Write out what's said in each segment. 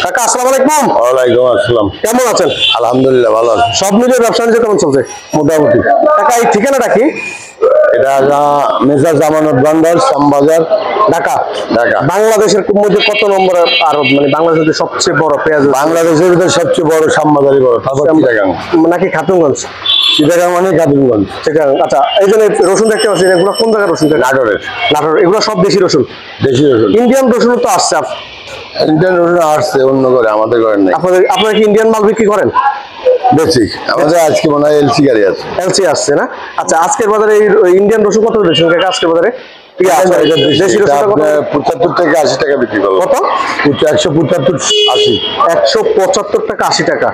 কাকা আসসালামু আলাইকুম। ওয়ালাইকুম আসসালাম। কেমন আছেন? আলহামদুলিল্লাহ ভালো আছি। সব মিলিয়ে ব্যবসা বাণিজ্য কেমন চলছে? মোটামুটি। কাকা এই ঠিকানাটা কি? এটা মেসার জামানত ভান্ডার, শ্যামবাজার, ঢাকা। ঢাকা। বাংলাদেশের মধ্যে কত নম্বরের আড়ত, মানে বাংলাদেশের সবচেয়ে বড় পেঁয়াজ? বাংলাদেশের ভিতরে সবচেয়ে বড় শ্যামবাজারই বড়, তারপর চিটাগাং। নাকি খাতুনগঞ্জ? চিটাগাং মানে খাতুনগঞ্জ। চিটাগাং। আচ্ছা, এই যে রসুন দেখতে পাচ্ছি, এগুলো কোন জায়গার রসুন? নাটোরের। নাটোর। এগুলো সব দেশি রসুন? দেশি রসুন। ইন্ডিয়ান রসুন তো আসছে? ইন্ডিয়ান রসুন আসছে অন্য করে, আমাদের ঘরে নেই। আপনারা কি ইন্ডিয়ান মাল বিক্রি করেন? বেশি আমাদের আজকে মনে হয় এলসি গাড়ি আছে। এলসি আসছে না? আচ্ছা, আজকের বাজারে এই ইন্ডিয়ান রসুন কত দিচ্ছেন কাকা আজকের বাজারে? দেশি রসুন 75 থেকে 80 টাকা বিক্রি করবো। কত? 175, 80। 175 টাকা 80 টাকা।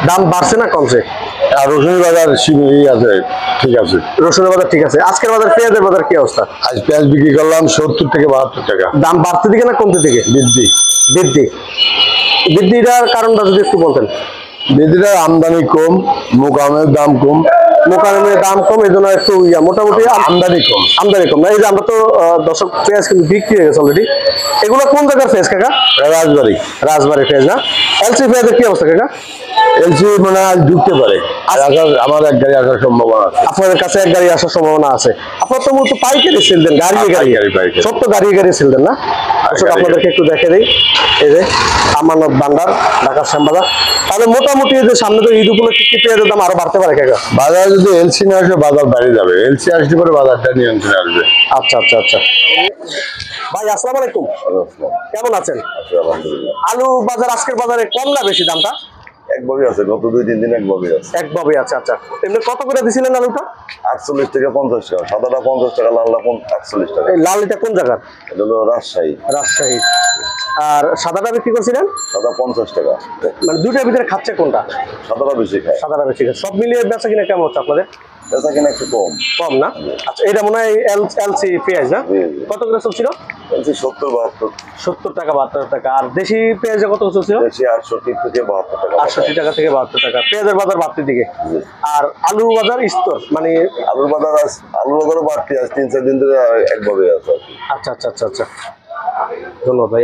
দাম বাড়ছে না কমছে? আর রসুনের বাজার আছে, ঠিক আছে। রসুনের বাজার ঠিক আছে। আজকের বাজার পেঁয়াজের বাজার কি অবস্থা? আজ পেঁয়াজ বিক্রি করলাম 70 থেকে 72 টাকা। দাম বাড়তে দিকে না কমতে দিকে? বৃদ্ধি। বৃদ্ধি। বৃদ্ধিটার কারণটা যদি একটু বলতেন। বৃদ্ধিটা আমদানি কম, মোকামের দাম কম। মোকামের দাম কম, এই জন্য একটু মোটামুটি আমদানি কম। আমদানি কম না? এই যে আমরা তো দর্শক পেঁয়াজ কিন্তু বিক্রি হয়ে গেছে অলরেডি। এগুলো কোন জায়গার পেঁয়াজ কাকা? রাজবাড়ি। রাজবাড়ি পেঁয়াজ না? এলসি পেঁয়াজের কি অবস্থা কাকা? এলসি মানে আজ ঢুকতে পারে, আমার এক গাড়ি আসার সম্ভাবনা আছে। আপনাদের কাছে এক গাড়ি আসার সম্ভাবনা আছে। আপনার তো মূলত পাইকারি সেল দেন, গাড়ি পাইকারি। সব তো গাড়ি সেল দেন না? আপনাদেরকে একটু দেখে দিই। এই যে আমানত ভান্ডার, ঢাকার শ্যামবাজার। তাহলে মোটামুটি যে সামনে তো ঈদ উপলক্ষে কি পেঁয়াজের দাম আরো বাড়তে পারে কাকা? বাজার যদি এলসি না আসে বাজার বাড়ে যাবে, এলসি আসলে পরে বাজারটা নিয়ন্ত্রণে আসবে। আচ্ছা আচ্ছা আচ্ছা। ভাই আসসালামু আলাইকুম, কেমন আছেন? আলহামদুলিল্লাহ। আলু বাজার আজকের বাজারে কম না বেশি দামটা? একভাবে আছে, গত 2-3 দিন একভাবে আছে। একভাবে আছে। আচ্ছা, এমনি কত করে দিছিলেন আলুটা? 48 থেকে 50 টাকা, সাদাটা 50 টাকা, লালটা 48 টাকা। এই লালটা কোন জায়গার? এটা হলো রাজশাহী। রাজশাহী। আর সাদাটা বিক্রি করছিলেন? সাদা 50 টাকা। মানে দুটার ভিতরে খাচ্ছে কোনটা? সাদাটা বেশি খায়। সাদাটা বেশি খাচ্ছে। সব মিলিয়ে বেচা কিনা কেমন হচ্ছে আপনাদের? বেচা কিনা একটু কম। কম না? আচ্ছা, এটা মনে হয় এলসি পেঁয়াজ না? কত করে চলছিল? 70-72। 70 টাকা 72 টাকা। আর দেশি পেঁয়াজ কত চলছিল? দেশি 68 থেকে 72 টাকা। 68 টাকা থেকে 72 টাকা। পেঁয়াজের বাজার বাড়তির দিকে। আর আলু বাজার স্তর মানে আলুর বাজারও বাড়তি আছে, 3-4 দিন ধরে একভাবে আছে। আচ্ছা আচ্ছা আচ্ছা আচ্ছা। ধন্যবাদ ভাই।